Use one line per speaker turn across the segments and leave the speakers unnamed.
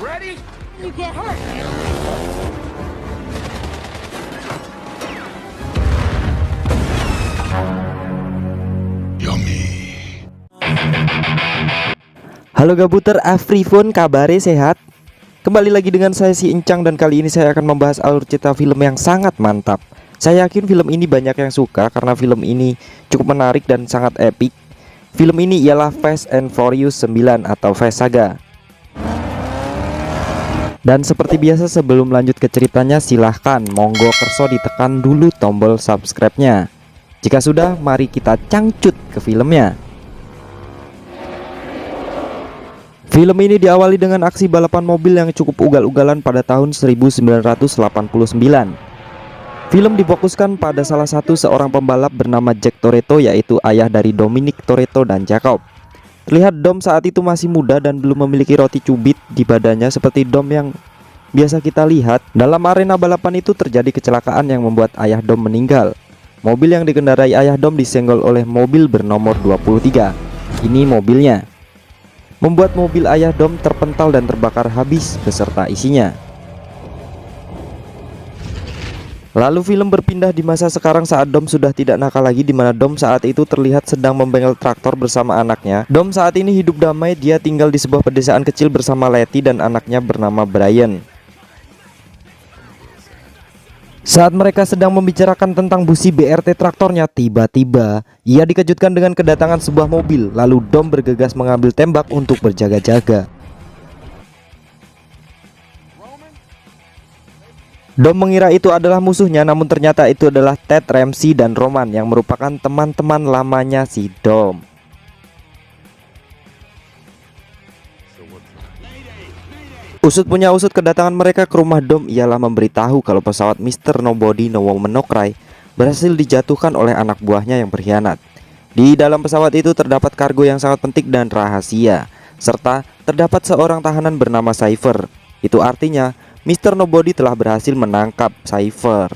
Ready? You get hurt.
Halo Gabuter, Afrifon, kabare sehat? Kembali lagi dengan saya si Encang, dan kali ini saya akan membahas alur cerita film yang sangat mantap. Saya yakin film ini banyak yang suka karena film ini cukup menarik dan sangat epik. Film ini ialah Fast and Furious 9 atau Fast Saga. Dan seperti biasa sebelum lanjut ke ceritanya, silahkan monggo kerso ditekan dulu tombol subscribe-nya. Jika sudah, mari kita cangcut ke filmnya. Film ini diawali dengan aksi balapan mobil yang cukup ugal-ugalan pada tahun 1989. Film difokuskan pada salah satu seorang pembalap bernama Jack Toretto, yaitu ayah dari Dominic Toretto dan Jacob. Terlihat Dom saat itu masih muda dan belum memiliki roti cubit di badannya seperti Dom yang biasa kita lihat. Dalam arena balapan itu terjadi kecelakaan yang membuat ayah Dom meninggal. Mobil yang dikendarai ayah Dom disenggol oleh mobil bernomor 23. Ini mobilnya, membuat mobil ayah Dom terpental dan terbakar habis beserta isinya. Lalu film berpindah di masa sekarang saat Dom sudah tidak nakal lagi, di mana Dom saat itu terlihat sedang membengkel traktor bersama anaknya. Dom saat ini hidup damai, dia tinggal di sebuah pedesaan kecil bersama Letty dan anaknya bernama Brian. Saat mereka sedang membicarakan tentang busi BRT traktornya, tiba-tiba ia dikejutkan dengan kedatangan sebuah mobil. Lalu Dom bergegas mengambil tembak untuk berjaga-jaga. Dom mengira itu adalah musuhnya, namun ternyata itu adalah Ted, Ramsey, dan Roman yang merupakan teman-teman lamanya si Dom. Usut punya usut, kedatangan mereka ke rumah Dom ialah memberitahu kalau pesawat Mr. Nobody No Woman No Cry berhasil dijatuhkan oleh anak buahnya yang berkhianat. Di dalam pesawat itu terdapat kargo yang sangat penting dan rahasia, serta terdapat seorang tahanan bernama Cypher. Itu artinya Mr. Nobody telah berhasil menangkap Cypher.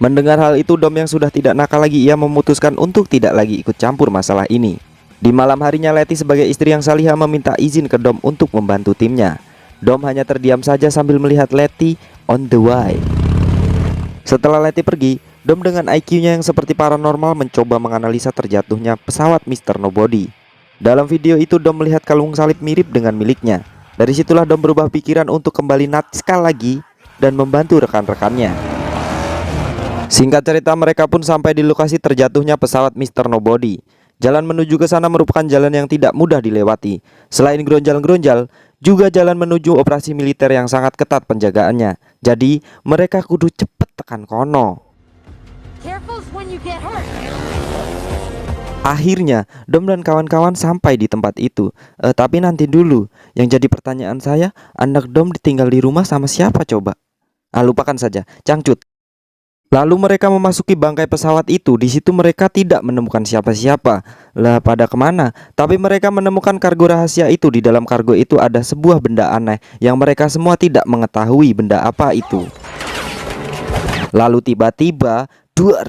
Mendengar hal itu, Dom yang sudah tidak nakal lagi, ia memutuskan untuk tidak lagi ikut campur masalah ini. Di malam harinya, Letty sebagai istri yang salihah meminta izin ke Dom untuk membantu timnya. Dom hanya terdiam saja sambil melihat Letty on the way. Setelah Letty pergi, Dom dengan IQ-nya yang seperti paranormal mencoba menganalisa terjatuhnya pesawat Mr. Nobody. Dalam video itu, Dom melihat kalung salib mirip dengan miliknya. Dari situlah Dom berubah pikiran untuk kembali natskal lagi dan membantu rekan-rekannya. Singkat cerita, mereka pun sampai di lokasi terjatuhnya pesawat Mr. Nobody. Jalan menuju ke sana merupakan jalan yang tidak mudah dilewati. Selain geronjal-geronjal, juga jalan menuju operasi militer yang sangat ketat penjagaannya. Jadi mereka kudu cepet tekan kono. Akhirnya Dom dan kawan-kawan sampai di tempat itu. Tapi nanti dulu, yang jadi pertanyaan saya, anak Dom ditinggal di rumah sama siapa coba? Lupakan saja, cangcut. Lalu mereka memasuki bangkai pesawat itu. Di situ mereka tidak menemukan siapa-siapa. Lah, pada kemana? Tapi mereka menemukan kargo rahasia itu. Di dalam kargo itu ada sebuah benda aneh yang mereka semua tidak mengetahui benda apa itu. Lalu tiba-tiba duar,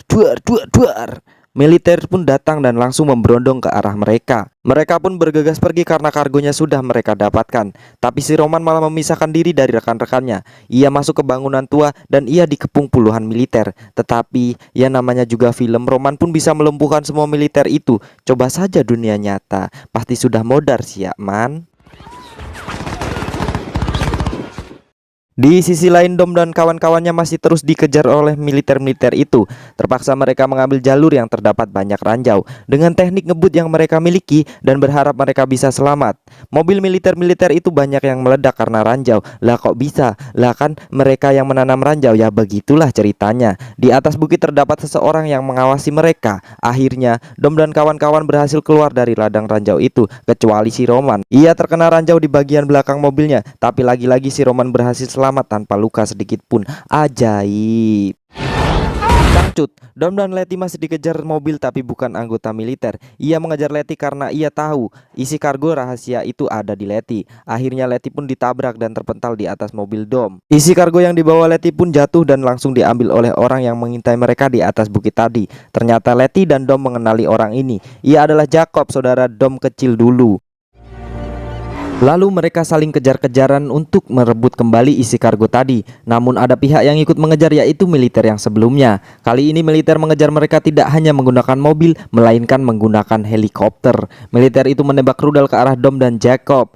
militer pun datang dan langsung memberondong ke arah mereka. Mereka pun bergegas pergi karena kargonya sudah mereka dapatkan. Tapi si Roman malah memisahkan diri dari rekan-rekannya. Ia masuk ke bangunan tua dan ia dikepung puluhan militer. Tetapi ya namanya juga film, Roman pun bisa melumpuhkan semua militer itu. Coba saja dunia nyata, pasti sudah modar siap man. Di sisi lain, Dom dan kawan-kawannya masih terus dikejar oleh militer-militer itu. Terpaksa mereka mengambil jalur yang terdapat banyak ranjau dengan teknik ngebut yang mereka miliki dan berharap mereka bisa selamat. Mobil militer-militer itu banyak yang meledak karena ranjau. Lah kok bisa? Lah kan mereka yang menanam ranjau. Ya begitulah ceritanya. Di atas bukit terdapat seseorang yang mengawasi mereka. Akhirnya Dom dan kawan-kawan berhasil keluar dari ladang ranjau itu, kecuali si Roman. Ia terkena ranjau di bagian belakang mobilnya, tapi lagi-lagi si Roman berhasil selamat tanpa luka sedikit pun. Ajaib. Cangcut, Dom dan Letty masih dikejar mobil tapi bukan anggota militer. Ia mengejar Letty karena ia tahu isi kargo rahasia itu ada di Letty. Akhirnya Letty pun ditabrak dan terpental di atas mobil Dom. Isi kargo yang dibawa Letty pun jatuh dan langsung diambil oleh orang yang mengintai mereka di atas bukit tadi. Ternyata Letty dan Dom mengenali orang ini. Ia adalah Jacob, saudara Dom kecil dulu. Lalu mereka saling kejar-kejaran untuk merebut kembali isi kargo tadi. Namun ada pihak yang ikut mengejar, yaitu militer yang sebelumnya. Kali ini militer mengejar mereka tidak hanya menggunakan mobil, melainkan menggunakan helikopter. Militer itu menembak rudal ke arah Dom dan Jacob.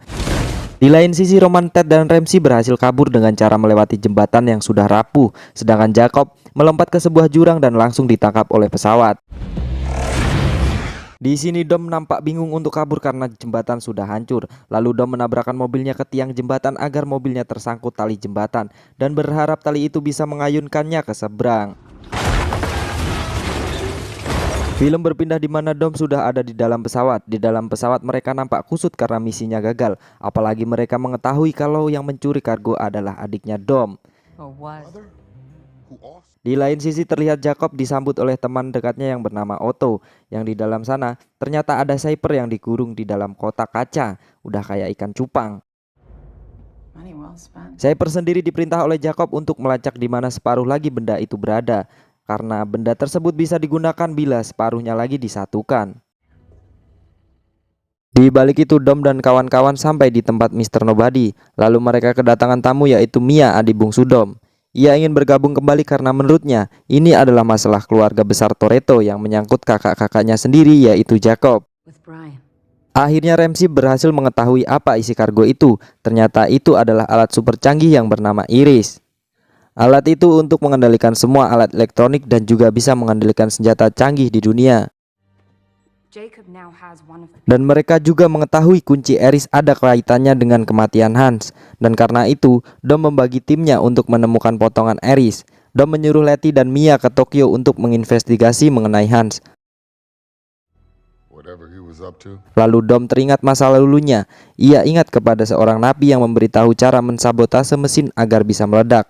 Di lain sisi, Roman, Ted, dan Ramsey berhasil kabur dengan cara melewati jembatan yang sudah rapuh. Sedangkan Jacob melompat ke sebuah jurang dan langsung ditangkap oleh pesawat. Di sini Dom nampak bingung untuk kabur karena jembatan sudah hancur. Lalu Dom menabrakkan mobilnya ke tiang jembatan agar mobilnya tersangkut tali jembatan dan berharap tali itu bisa mengayunkannya ke seberang. Film berpindah di mana Dom sudah ada di dalam pesawat. Di dalam pesawat mereka nampak kusut karena misinya gagal. Apalagi mereka mengetahui kalau yang mencuri kargo adalah adiknya Dom. Di lain sisi terlihat Jacob disambut oleh teman dekatnya yang bernama Otto. Yang di dalam sana ternyata ada Cyper yang dikurung di dalam kotak kaca. Udah kayak ikan cupang. Cyper sendiri diperintah oleh Jacob untuk melacak di mana separuh lagi benda itu berada. Karena benda tersebut bisa digunakan bila separuhnya lagi disatukan. Di balik itu Dom dan kawan-kawan sampai di tempat Mr. Nobody. Lalu mereka kedatangan tamu, yaitu Mia, adik bungsu Dom. Ia ingin bergabung kembali karena menurutnya ini adalah masalah keluarga besar Toretto yang menyangkut kakak-kakaknya sendiri, yaitu Jacob. Akhirnya Ramsey berhasil mengetahui apa isi kargo itu. Ternyata itu adalah alat super canggih yang bernama Iris. Alat itu untuk mengendalikan semua alat elektronik dan juga bisa mengendalikan senjata canggih di dunia. Dan mereka juga mengetahui kunci Iris ada kaitannya dengan kematian Hans. Dan karena itu, Dom membagi timnya untuk menemukan potongan Iris. Dom menyuruh Letty dan Mia ke Tokyo untuk menginvestigasi mengenai Hans. Lalu Dom teringat masa lalunya. Ia ingat kepada seorang napi yang memberitahu cara mensabotase mesin agar bisa meledak.